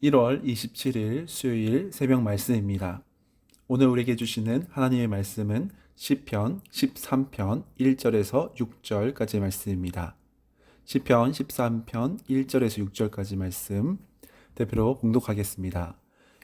1월 27일 수요일 새벽 말씀입니다. 오늘 우리에게 주시는 하나님의 말씀은 시편 13편 1절에서 6절까지 말씀입니다. 시편 13편 1절에서 6절까지 말씀 대표로 봉독하겠습니다.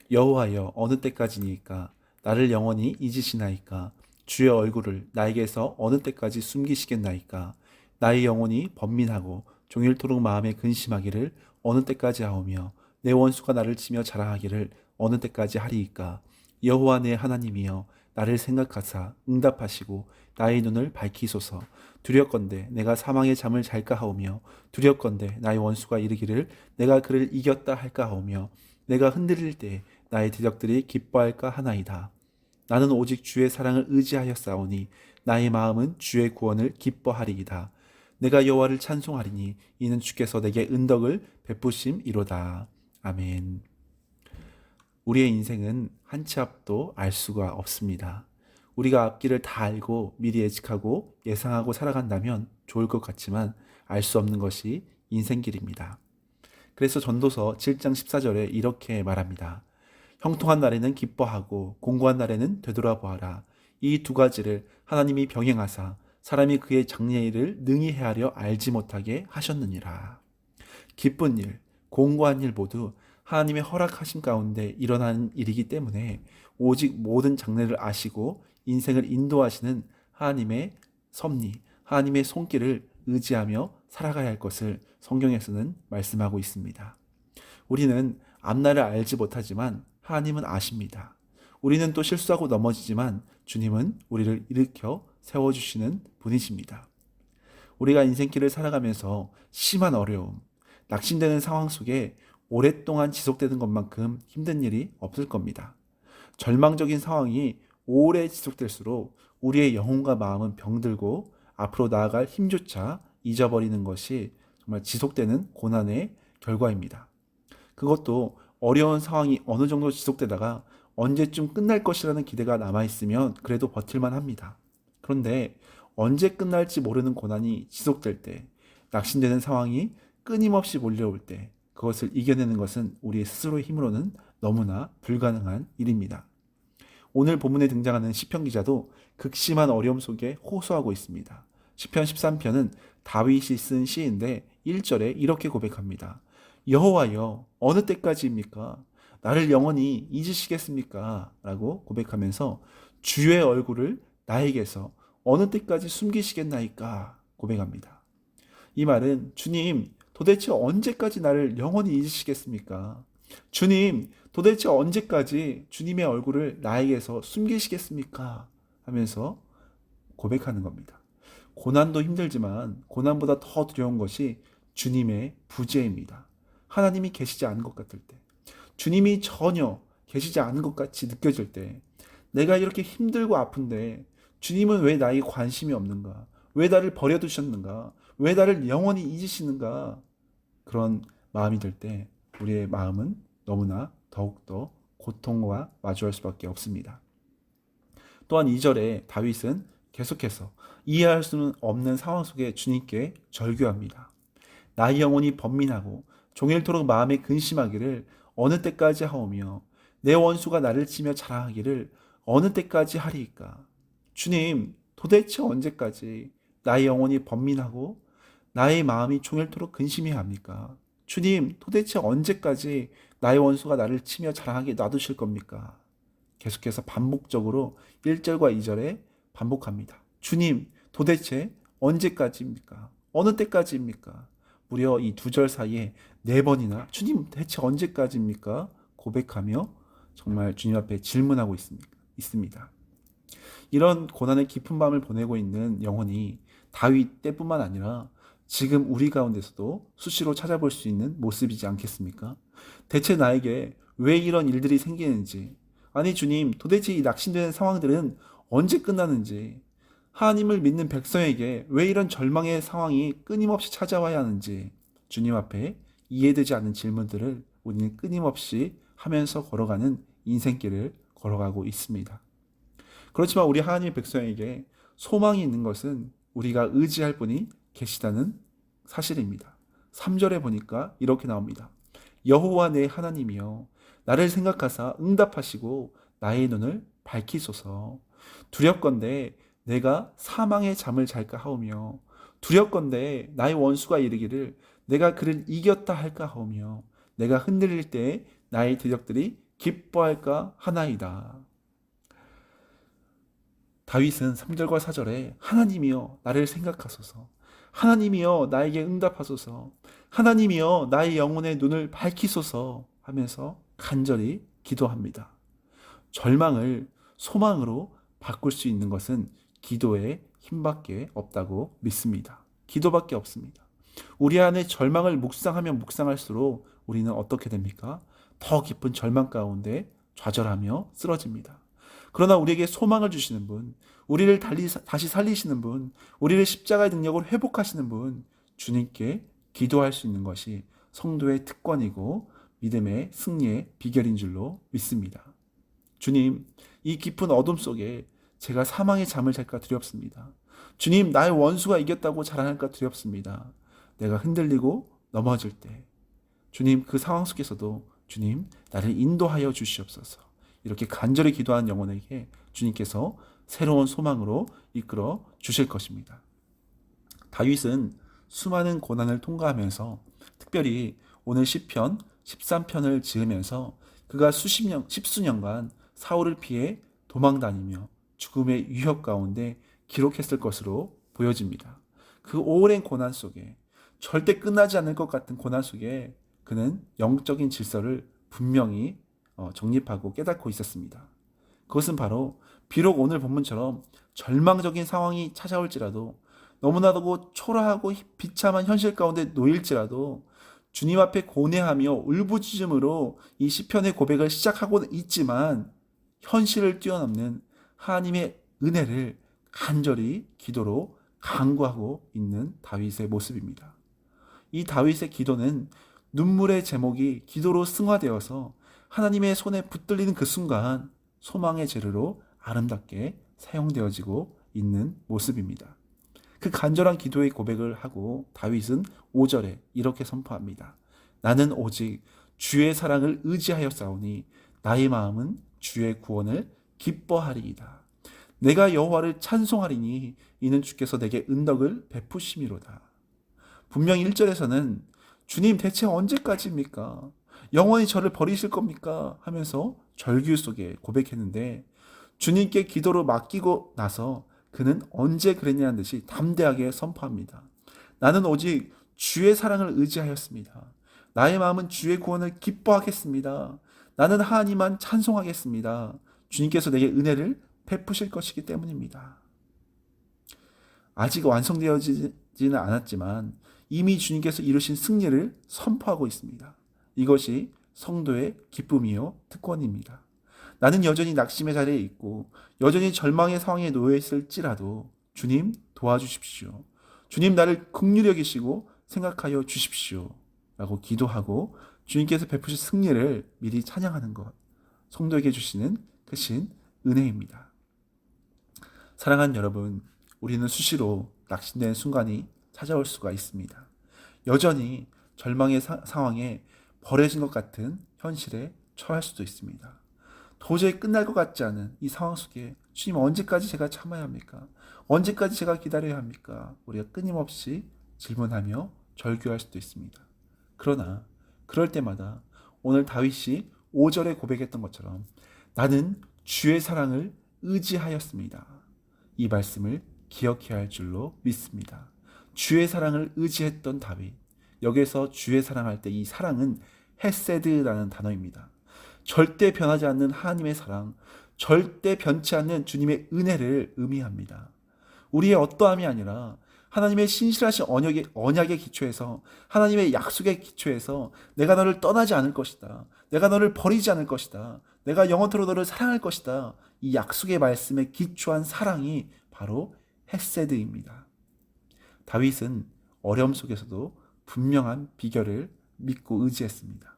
여호와여, 어느 때까지니까 나를 영원히 잊으시나이까? 주의 얼굴을 나에게서 어느 때까지 숨기시겠나이까? 나의 영혼이 번민하고 종일토록 마음에 근심하기를 어느 때까지 하오며 내 원수가 나를 치며 자랑하기를 어느 때까지 하리이까? 여호와 내 하나님이여, 나를 생각하사 응답하시고 나의 눈을 밝히소서. 두렵건대 내가 사망의 잠을 잘까 하오며 두렵건대 나의 원수가 이르기를 내가 그를 이겼다 할까 하오며 내가 흔들릴 때 나의 대적들이 기뻐할까 하나이다. 나는 오직 주의 사랑을 의지하였사오니 나의 마음은 주의 구원을 기뻐하리이다. 내가 여호와를 찬송하리니 이는 주께서 내게 은덕을 베푸심이로다. 아멘. 우리의 인생은 한 치 앞도 알 수가 없습니다. 우리가 앞길을 다 알고 미리 예측하고 예상하고 살아간다면 좋을 것 같지만 알 수 없는 것이 인생길입니다. 그래서 전도서 7장 14절에 이렇게 말합니다. 형통한 날에는 기뻐하고 공고한 날에는 되돌아보아라. 이 두 가지를 하나님이 병행하사 사람이 그의 장래일을 능히 헤아려 알지 못하게 하셨느니라. 기쁜 일, 공고한 일 모두 하나님의 허락하심 가운데 일어나는 일이기 때문에 오직 모든 장래를 아시고 인생을 인도하시는 하나님의 섭리, 하나님의 손길을 의지하며 살아가야 할 것을 성경에서는 말씀하고 있습니다. 우리는 앞날을 알지 못하지만 하나님은 아십니다. 우리는 또 실수하고 넘어지지만 주님은 우리를 일으켜 세워주시는 분이십니다. 우리가 인생길을 살아가면서 심한 어려움, 낙심되는 상황 속에 오랫동안 지속되는 것만큼 힘든 일이 없을 겁니다. 절망적인 상황이 오래 지속될수록 우리의 영혼과 마음은 병들고 앞으로 나아갈 힘조차 잊어버리는 것이 정말 지속되는 고난의 결과입니다. 그것도 어려운 상황이 어느 정도 지속되다가 언제쯤 끝날 것이라는 기대가 남아있으면 그래도 버틸만 합니다. 그런데 언제 끝날지 모르는 고난이 지속될 때, 낙심되는 상황이 끊임없이 몰려올 때 그것을 이겨내는 것은 우리 스스로의 힘으로는 너무나 불가능한 일입니다. 오늘 본문에 등장하는 시편 기자도 극심한 어려움 속에 호소하고 있습니다. 시편 13편은 다윗이 쓴 시인데 1절에 이렇게 고백합니다. 여호와여, 어느 때까지입니까? 나를 영원히 잊으시겠습니까? 라고 고백하면서 주의 얼굴을 나에게서 어느 때까지 숨기시겠나이까? 고백합니다. 이 말은 주님, 도대체 언제까지 나를 영원히 잊으시겠습니까? 주님, 도대체 언제까지 주님의 얼굴을 나에게서 숨기시겠습니까? 하면서 고백하는 겁니다. 고난도 힘들지만 고난보다 더 두려운 것이 주님의 부재입니다. 하나님이 계시지 않은 것 같을 때, 주님이 전혀 계시지 않은 것 같이 느껴질 때, 내가 이렇게 힘들고 아픈데 주님은 왜 나에게 관심이 없는가? 왜 나를 버려두셨는가? 왜 나를 영원히 잊으시는가? 그런 마음이 들 때 우리의 마음은 너무나 더욱더 고통과 마주할 수밖에 없습니다. 또한 2절에 다윗은 계속해서 이해할 수는 없는 상황 속에 주님께 절규합니다. 나의 영혼이 번민하고 종일토록 마음에 근심하기를 어느 때까지 하오며 내 원수가 나를 치며 자랑하기를 어느 때까지 하리이까? 주님, 도대체 언제까지 나의 영혼이 번민하고 나의 마음이 종일토록 근심해야 합니까? 주님, 도대체 언제까지 나의 원수가 나를 치며 자랑하게 놔두실 겁니까? 계속해서 반복적으로 1절과 2절에 반복합니다. 주님, 도대체 언제까지입니까? 어느 때까지입니까? 무려 이 두 절 사이에 4번이나 주님, 대체 언제까지입니까? 고백하며 정말 주님 앞에 질문하고 있습니다. 이런 고난의 깊은 밤을 보내고 있는 영혼이 다윗 때뿐만 아니라 지금 우리 가운데서도 수시로 찾아볼 수 있는 모습이지 않겠습니까? 대체 나에게 왜 이런 일들이 생기는지, 아니 주님, 도대체 이 낙심되는 상황들은 언제 끝나는지, 하나님을 믿는 백성에게 왜 이런 절망의 상황이 끊임없이 찾아와야 하는지 주님 앞에 이해되지 않는 질문들을 우리는 끊임없이 하면서 걸어가는 인생길을 걸어가고 있습니다. 그렇지만 우리 하나님의 백성에게 소망이 있는 것은 우리가 의지할 분이 계시다는 사실입니다. 3절에 보니까 이렇게 나옵니다. 여호와 내 하나님이여 나를 생각하사 응답하시고 나의 눈을 밝히소서. 두렵건대 내가 사망의 잠을 잘까 하오며 두렵건대 나의 원수가 이르기를 내가 그를 이겼다 할까 하오며 내가 흔들릴 때 나의 대적들이 기뻐할까 하나이다. 다윗은 3절과 4절에 하나님이여 나를 생각하소서, 하나님이여 나에게 응답하소서, 하나님이여 나의 영혼의 눈을 밝히소서 하면서 간절히 기도합니다. 절망을 소망으로 바꿀 수 있는 것은 기도의 힘밖에 없다고 믿습니다. 기도밖에 없습니다. 우리 안에 절망을 묵상하면 묵상할수록 우리는 어떻게 됩니까? 더 깊은 절망 가운데 좌절하며 쓰러집니다. 그러나 우리에게 소망을 주시는 분, 우리를 다시 살리시는 분, 우리를 십자가의 능력으로 회복하시는 분, 주님께 기도할 수 있는 것이 성도의 특권이고 믿음의 승리의 비결인 줄로 믿습니다. 주님, 이 깊은 어둠 속에 제가 사망의 잠을 잘까 두렵습니다. 주님, 나의 원수가 이겼다고 자랑할까 두렵습니다. 내가 흔들리고 넘어질 때 주님, 그 상황 속에서도 주님, 나를 인도하여 주시옵소서. 이렇게 간절히 기도한 영혼에게 주님께서 새로운 소망으로 이끌어 주실 것입니다. 다윗은 수많은 고난을 통과하면서 특별히 오늘 시편 13편을 지으면서 그가 십수년간 사울을 피해 도망다니며 죽음의 위협 가운데 기록했을 것으로 보여집니다. 그 오랜 고난 속에 절대 끝나지 않을 것 같은 고난 속에 그는 영적인 질서를 분명히 정립하고 깨닫고 있었습니다. 그것은 바로 비록 오늘 본문처럼 절망적인 상황이 찾아올지라도 너무나도 초라하고 비참한 현실 가운데 놓일지라도 주님 앞에 고뇌하며 울부짖음으로 이 시편의 고백을 시작하고 있지만 현실을 뛰어넘는 하나님의 은혜를 간절히 기도로 간구하고 있는 다윗의 모습입니다. 이 다윗의 기도는 눈물의 제목이 기도로 승화되어서 하나님의 손에 붙들리는 그 순간 소망의 재료로 아름답게 사용되어지고 있는 모습입니다. 그 간절한 기도의 고백을 하고 다윗은 5절에 이렇게 선포합니다. 나는 오직 주의 사랑을 의지하여 싸우니 나의 마음은 주의 구원을 기뻐하리이다. 내가 여호와를 찬송하리니 이는 주께서 내게 은덕을 베푸심이로다. 분명히 1절에서는 주님 대체 언제까지입니까? 영원히 저를 버리실 겁니까? 하면서 절규 속에 고백했는데 주님께 기도로 맡기고 나서 그는 언제 그랬냐는 듯이 담대하게 선포합니다. 나는 오직 주의 사랑을 의지하였습니다. 나의 마음은 주의 구원을 기뻐하겠습니다. 나는 하나님만 찬송하겠습니다. 주님께서 내게 은혜를 베푸실 것이기 때문입니다. 아직 완성되어지지는 않았지만 이미 주님께서 이루신 승리를 선포하고 있습니다. 이것이 성도의 기쁨이요 특권입니다. 나는 여전히 낙심의 자리에 있고 여전히 절망의 상황에 놓여 있을지라도 주님 도와주십시오. 주님 나를 긍휼히 여기시고 생각하여 주십시오. 라고 기도하고 주님께서 베푸실 승리를 미리 찬양하는 것, 성도에게 주시는 크신 은혜입니다. 사랑하는 여러분, 우리는 수시로 낙심된 순간이 찾아올 수가 있습니다. 여전히 절망의 상황에 버려진 것 같은 현실에 처할 수도 있습니다. 도저히 끝날 것 같지 않은 이 상황 속에 주님 언제까지 제가 참아야 합니까? 언제까지 제가 기다려야 합니까? 우리가 끊임없이 질문하며 절규할 수도 있습니다. 그러나 그럴 때마다 오늘 다윗이 5절에 고백했던 것처럼 나는 주의 사랑을 의지하였습니다. 이 말씀을 기억해야 할 줄로 믿습니다. 주의 사랑을 의지했던 다윗. 여기서 주의 사랑할 때 이 사랑은 헤세드라는 단어입니다. 절대 변하지 않는 하나님의 사랑, 절대 변치 않는 주님의 은혜를 의미합니다. 우리의 어떠함이 아니라 하나님의 신실하신 언약의 기초에서 하나님의 약속의 기초에서 내가 너를 떠나지 않을 것이다. 내가 너를 버리지 않을 것이다. 내가 영원토록 너를 사랑할 것이다. 이 약속의 말씀에 기초한 사랑이 바로 헤세드입니다. 다윗은 어려움 속에서도 분명한 비결을 믿고 의지했습니다.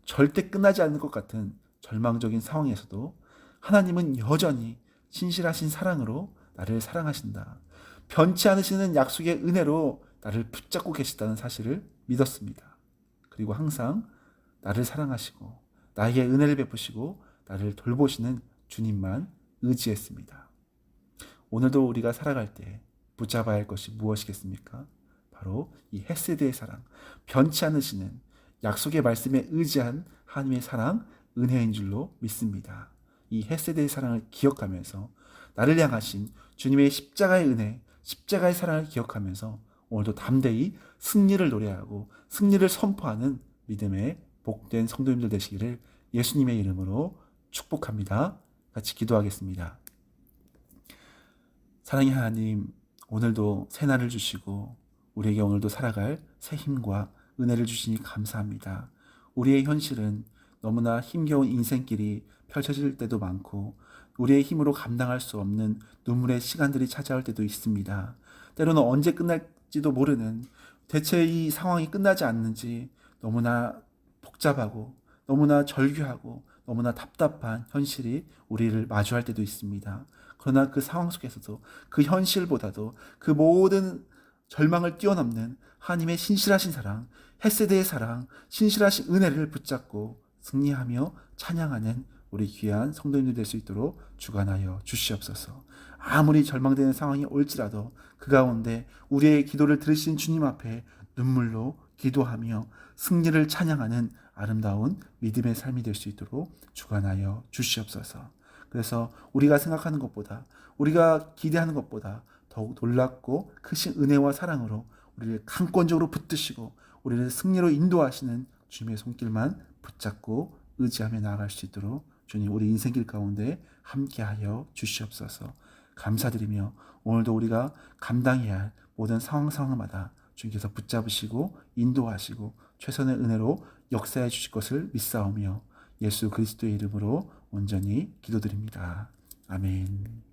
절대 끝나지 않을 것 같은 절망적인 상황에서도 하나님은 여전히 신실하신 사랑으로 나를 사랑하신다. 변치 않으시는 약속의 은혜로 나를 붙잡고 계시다는 사실을 믿었습니다. 그리고 항상 나를 사랑하시고 나에게 은혜를 베푸시고 나를 돌보시는 주님만 의지했습니다. 오늘도 우리가 살아갈 때 붙잡아야 할 것이 무엇이겠습니까? 바로 이 헤세드의 사랑, 변치 않으시는 약속의 말씀에 의지한 하나님의 사랑, 은혜인 줄로 믿습니다. 이 헤세드의 사랑을 기억하면서 나를 향하신 주님의 십자가의 은혜, 십자가의 사랑을 기억하면서 오늘도 담대히 승리를 노래하고 승리를 선포하는 믿음의 복된 성도님들 되시기를 예수님의 이름으로 축복합니다. 같이 기도하겠습니다. 사랑의 하나님, 오늘도 새 날을 주시고 우리에게 오늘도 살아갈 새 힘과 은혜를 주시니 감사합니다. 우리의 현실은 너무나 힘겨운 인생길이 펼쳐질 때도 많고 우리의 힘으로 감당할 수 없는 눈물의 시간들이 찾아올 때도 있습니다. 때로는 언제 끝날지도 모르는, 대체 이 상황이 끝나지 않는지 너무나 복잡하고 너무나 절규하고 너무나 답답한 현실이 우리를 마주할 때도 있습니다. 그러나 그 상황 속에서도 그 현실보다도 그 모든 절망을 뛰어넘는 하나님의 신실하신 사랑, 헤세드의 사랑, 신실하신 은혜를 붙잡고 승리하며 찬양하는 우리 귀한 성도님들 될 수 있도록 주관하여 주시옵소서. 아무리 절망되는 상황이 올지라도 그 가운데 우리의 기도를 들으신 주님 앞에 눈물로 기도하며 승리를 찬양하는 아름다운 믿음의 삶이 될 수 있도록 주관하여 주시옵소서. 그래서 우리가 생각하는 것보다, 우리가 기대하는 것보다 더욱 놀랍고 크신 은혜와 사랑으로 우리를 강권적으로 붙드시고 우리를 승리로 인도하시는 주님의 손길만 붙잡고 의지하며 나아갈 수 있도록 주님 우리 인생길 가운데 함께하여 주시옵소서. 감사드리며 오늘도 우리가 감당해야 할 모든 상황마다 주님께서 붙잡으시고 인도하시고 최선의 은혜로 역사해 주실 것을 믿사오며 예수 그리스도의 이름으로 온전히 기도드립니다. 아멘.